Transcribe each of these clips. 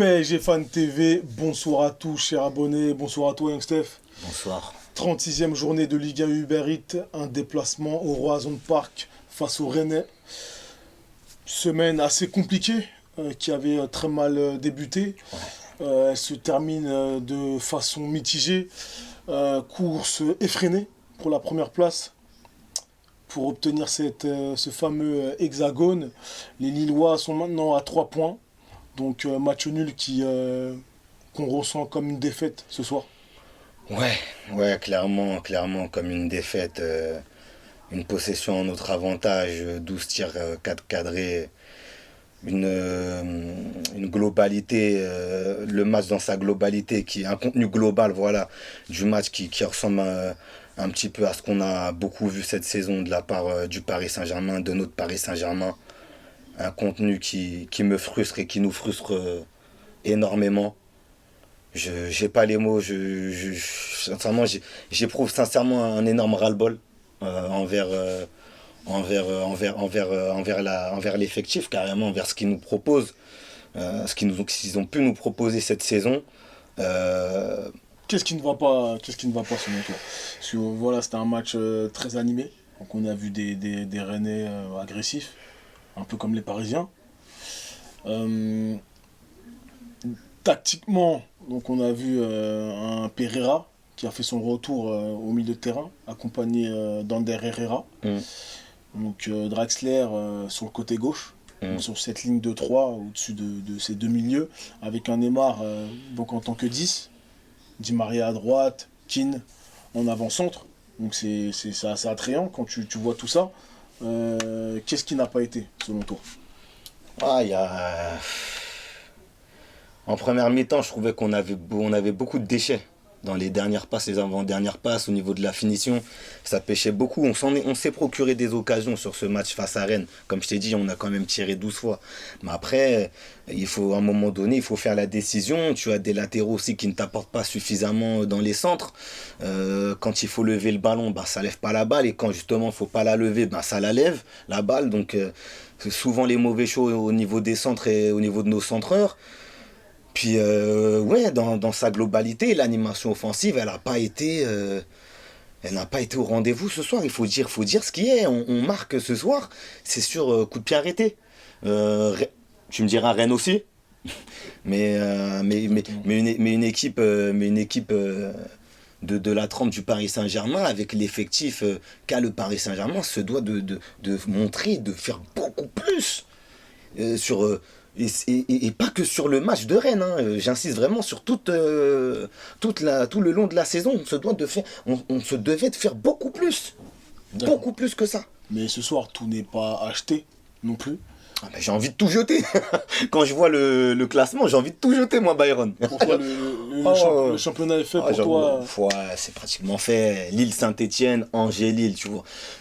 PSG Fan TV, bonsoir à tous, chers abonnés, bonsoir à toi, Young Steph. Bonsoir. 36e journée de Ligue 1 Uber Eats, un déplacement au Roazhon Park face au Rennais. Semaine assez compliquée, qui avait très mal débuté. Elle se termine de façon mitigée. Course effrénée pour la première place. Pour obtenir ce fameux hexagone, les Lillois sont maintenant à 3 points. Donc match nul qu'on ressent comme une défaite ce soir. Ouais, clairement, comme une défaite, une possession en notre avantage, 12 tirs, 4 cadrés, une globalité, le match dans sa globalité, un contenu global, voilà, du match qui ressemble un petit peu à ce qu'on a beaucoup vu cette saison de la part du Paris Saint-Germain, de notre Paris Saint-Germain. Un contenu qui me frustre et qui nous frustre énormément. Je j'ai pas les mots, sincèrement, j'éprouve sincèrement un énorme ras-le-bol envers l'effectif, carrément, envers ce qu'ils nous proposent, qu'ils ont pu nous proposer cette saison. Euh, Qu'est-ce qui ne va pas, selon toi? Parce que voilà, c'était un match très animé. Donc on a vu des Rennais agressifs, un peu comme les Parisiens. Euh, Tactiquement, donc on a vu un Pereira qui a fait son retour au milieu de terrain, accompagné d'Ander Herrera. mm, Donc Draxler sur le côté gauche, mm. sur cette ligne de 3 au-dessus de ces deux milieux, avec un Neymar donc en tant que 10, Di Maria à droite, Keane en avant-centre. Donc c'est assez attrayant quand tu vois tout ça. Qu'est-ce qui n'a pas été, selon toi? Ah, En première mi-temps, je trouvais on avait beaucoup de déchets dans les dernières passes, les avant-dernières passes, au niveau de la finition. Ça pêchait beaucoup. On s'est procuré des occasions sur ce match face à Rennes. Comme je t'ai dit, on a quand même tiré 12 fois. Mais après, à un moment donné, il faut faire la décision. Tu as des latéraux aussi qui ne t'apportent pas suffisamment dans les centres. Quand il faut lever le ballon, bah, ça lève pas la balle. Et quand justement, il faut pas la lever, bah, ça la lève, la balle. Donc, c'est souvent les mauvais choix au niveau des centres et au niveau de nos centreurs. Puis, ouais, dans sa globalité, l'animation offensive, elle n'a pas été au rendez-vous ce soir. Faut dire ce qui est. On marque ce soir, c'est sur coup de pied arrêté. Tu me diras Rennes aussi, mais une équipe de la trempe du Paris Saint-Germain, avec l'effectif qu'a le Paris Saint-Germain, se doit de montrer, de faire beaucoup plus sur et pas que sur le match de Rennes, hein. J'insiste vraiment sur tout le long de la saison. On se devait de faire D'accord. beaucoup plus que ça. Mais ce soir, tout n'est pas acheté non plus. Ah ben, j'ai envie de tout jeter. Quand je vois le classement, j'ai envie de tout jeter, moi, Byron. Pour toi, le championnat est fait pour toi. Ouais, c'est pratiquement fait. Lille, Saint-Etienne, Angers, Lille.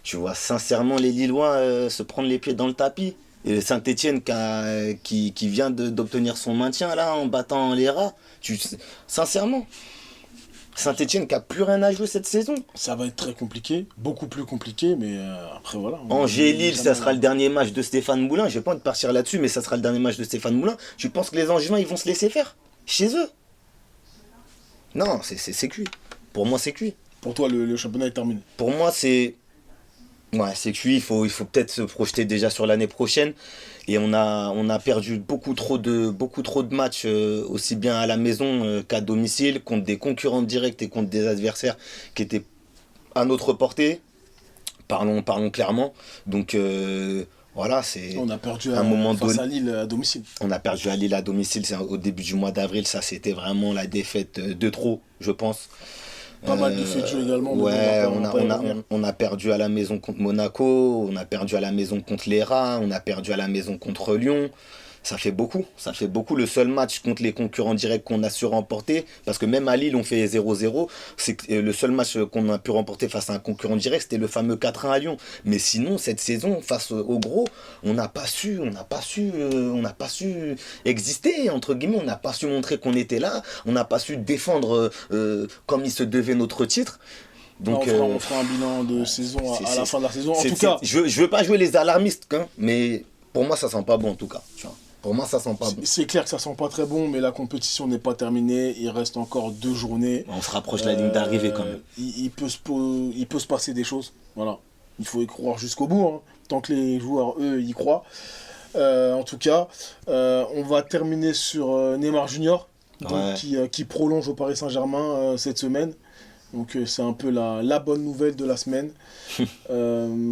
Tu vois sincèrement les Lillois se prendre les pieds dans le tapis. Et Saint-Etienne qui vient d'obtenir son maintien là en battant les rats. Sincèrement, Saint-Etienne qui a plus rien à jouer cette saison. Ça va être très compliqué, beaucoup plus compliqué, mais après voilà. Angers-Lille, ça sera le dernier match de Stéphane Moulin. Je vais pas envie de partir là-dessus, mais ça sera le dernier match de Stéphane Moulin. Tu penses que les Angevins ils vont se laisser faire chez eux? Non, c'est cuit. Pour moi, c'est cuit. Pour toi, le championnat est terminé. Pour moi, c'est cuit. Il faut peut-être se projeter déjà sur l'année prochaine. Et on a perdu beaucoup trop de matchs, aussi bien à la maison qu'à domicile, contre des concurrents directs et contre des adversaires qui étaient à notre portée. Parlons clairement. Donc voilà, c'est On a perdu un moment face donné. à Lille à domicile. On a perdu à Lille à domicile, c'est au début du mois d'avril. Ça, c'était vraiment la défaite de trop, je pense. Pas mal de faits de jeu également. Mais Ouais, on va pas y revenir. on a perdu à la maison contre Monaco, on a perdu à la maison contre les Rats, on a perdu à la maison contre Lyon. Ça fait beaucoup. Le seul match contre les concurrents directs qu'on a su remporter, parce que même à Lille, on fait 0-0, c'est que le seul match qu'on a pu remporter face à un concurrent direct, c'était le fameux 4-1 à Lyon. Mais sinon, cette saison, face aux gros, on n'a pas su exister, entre guillemets, on n'a pas su montrer qu'on était là, on n'a pas su défendre comme il se devait notre titre. Donc, on fera un bilan de saison à la fin de la saison. En tout cas, je veux pas jouer les alarmistes, hein, mais pour moi, ça sent pas bon en tout cas. Tu vois. Pour moi, ça sent pas bon. C'est clair que ça sent pas très bon, mais la compétition n'est pas terminée. Il reste encore 2 journées. On se rapproche de la ligne d'arrivée quand même. Il peut se passer des choses. Voilà. Il faut y croire jusqu'au bout, hein, tant que les joueurs, eux, y croient. En tout cas, on va terminer sur Neymar Junior, donc, qui prolonge au Paris Saint-Germain cette semaine. Donc c'est un peu la bonne nouvelle de la semaine.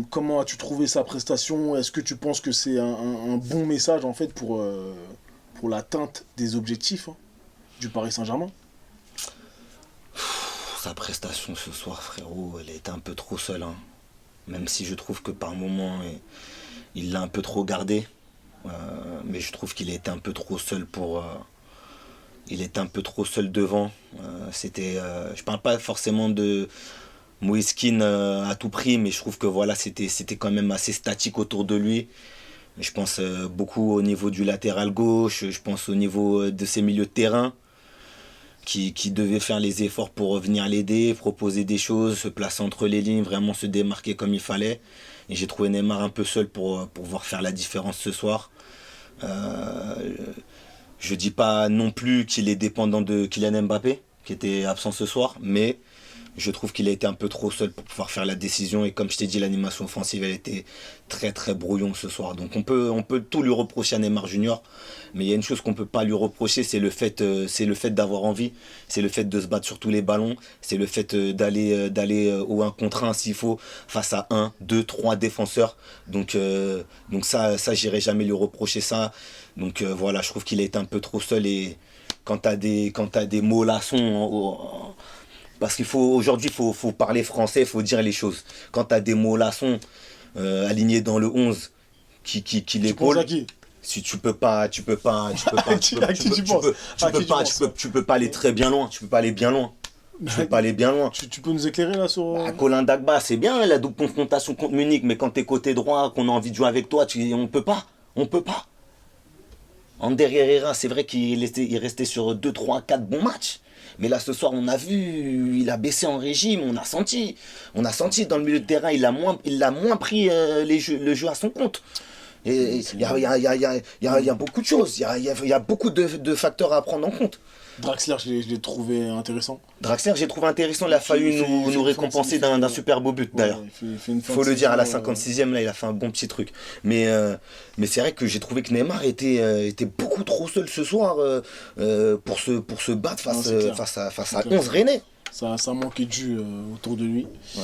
Comment as-tu trouvé sa prestation? Est-ce que tu penses que c'est un bon message en fait pour l'atteinte des objectifs du Paris Saint-Germain? Sa prestation ce soir, frérot, elle était un peu trop seule. Hein. Même si je trouve que par moments, il l'a un peu trop gardé. Mais je trouve qu'il a été un peu trop seul il était un peu trop seul devant. Je parle pas forcément de Moïse Kean à tout prix, mais je trouve que voilà, c'était quand même assez statique autour de lui. Je pense beaucoup au niveau du latéral gauche, je pense au niveau de ses milieux de terrain qui devaient faire les efforts pour venir l'aider, proposer des choses, se placer entre les lignes, vraiment se démarquer comme il fallait. Et j'ai trouvé Neymar un peu seul pour pouvoir faire la différence ce soir. Je dis pas non plus qu'il est dépendant de Kylian Mbappé, qui était absent ce soir, mais je trouve qu'il a été un peu trop seul pour pouvoir faire la décision. Et comme je t'ai dit, l'animation offensive, elle était très très brouillon ce soir. Donc on peut tout lui reprocher à Neymar Junior, mais il y a une chose qu'on peut pas lui reprocher, c'est le fait d'avoir envie, c'est le fait de se battre sur tous les ballons, c'est le fait d'aller au 1 contre 1 s'il faut, face à 1, 2, 3 défenseurs. Donc ça j'irai jamais lui reprocher ça. Donc voilà, je trouve qu'il a été un peu trop seul. Et quand t'as des mots-lassons, parce qu'aujourd'hui, il faut parler français, il faut dire les choses. Quand tu as des mots-lassons alignés dans le 11 qui l'épaule, si tu peux pas aller très bien loin, tu peux pas aller bien loin. Tu peux nous éclairer là sur... Colin Dagba, c'est bien la double confrontation contre Munich, mais quand t'es côté droit, qu'on a envie de jouer avec toi, on peut pas. Ander Herrera, c'est vrai qu'il restait sur 2, 3, 4 bons matchs. Mais là, ce soir, on a vu, il a baissé en régime, on a senti dans le milieu de terrain, il a moins pris le jeu à son compte. Et il y a beaucoup de choses, il y a beaucoup de facteurs à prendre en compte. Draxler, je l'ai trouvé intéressant. Draxler, j'ai trouvé intéressant, il a fallu nous récompenser d'un super beau but d'ailleurs. Il faut le dire, à la 56e, là, il a fait un bon petit truc. Mais c'est vrai que j'ai trouvé que Neymar était beaucoup trop seul ce soir pour se battre face à 11 Rennais. Ça manquait de jus autour de lui. Ouais.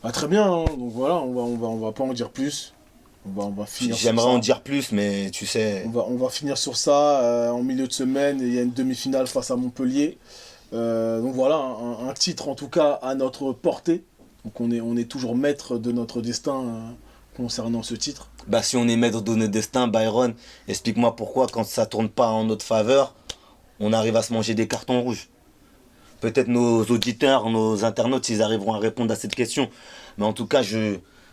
Ah, très bien, hein. Donc voilà, on va pas en dire plus. On va finir. J'aimerais en dire plus, mais tu sais. On va finir sur ça. En milieu de semaine, il y a une demi-finale face à Montpellier. Donc voilà, un titre en tout cas à notre portée. Donc on est toujours maître de notre destin concernant ce titre. Bah si on est maître de notre destin, Byron, explique-moi pourquoi quand ça tourne pas en notre faveur, on arrive à se manger des cartons rouges. Peut-être nos auditeurs, nos internautes, ils arriveront à répondre à cette question. Mais en tout cas,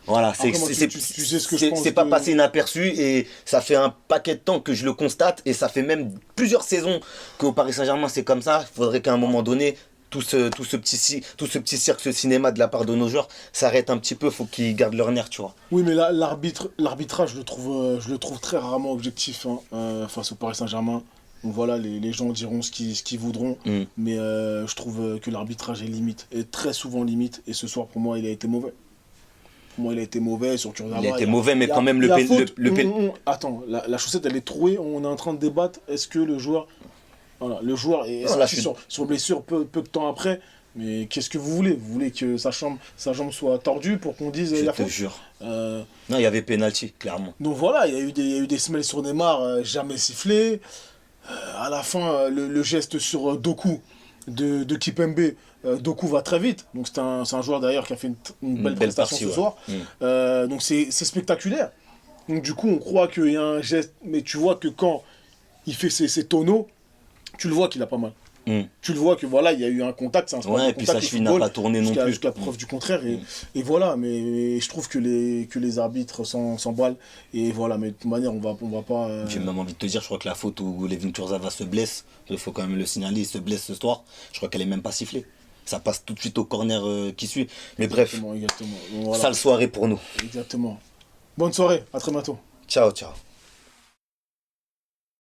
voilà, c'est pas passé inaperçu et ça fait un paquet de temps que je le constate et ça fait même plusieurs saisons qu'au Paris Saint-Germain c'est comme ça. Il faudrait qu'à un moment donné, tout ce petit cirque cinéma de la part de nos joueurs s'arrête un petit peu, faut qu'ils gardent leur nerf, tu vois. Oui, mais là, l'arbitrage, je le trouve très rarement objectif face au Paris Saint-Germain. Donc voilà, les gens diront ce qu'ils voudront, mais je trouve que l'arbitrage est très souvent limite et ce soir pour moi il a été mauvais. Pour moi, il a été mauvais sur Kurzawa. Il a été mauvais, mais quand même, Attends, la chaussette, elle est trouée. On est en train de débattre. Est-ce que le joueur... Voilà, le joueur est sorti sur blessure peu de temps après. Mais qu'est-ce que vous voulez? Vous voulez que sa jambe soit tordue pour qu'on dise il y a faute? Je te jure. Non, il y avait pénalty, clairement. Donc voilà, il y a eu des semelles sur Neymar, jamais sifflé. À la fin, le geste sur Doku de Kipembe, Doku va très vite, donc c'est un joueur d'ailleurs qui a fait une belle prestation ce soir. Donc c'est spectaculaire. Donc du coup on croit qu'il y a un geste, mais tu vois que quand il fait ses tonneaux, tu le vois qu'il a pas mal. Tu le vois que voilà, il y a eu un contact, c'est un sport de contact, et puis sa cheville n'a pas tourné non plus. Jusqu'à preuve du contraire. Et voilà, mais je trouve que les arbitres s'emballent. Et voilà, mais de toute manière, on va pas... J'ai même envie de te dire, je crois que la faute où Layvin Kurzawa se blesse, il faut quand même le signaler, il se blesse ce soir, je crois qu'elle est même pas sifflée. Ça passe tout de suite au corner qui suit. Mais bref, exactement. Donc, voilà. Sale soirée pour nous. Exactement. Bonne soirée, à très bientôt. Ciao.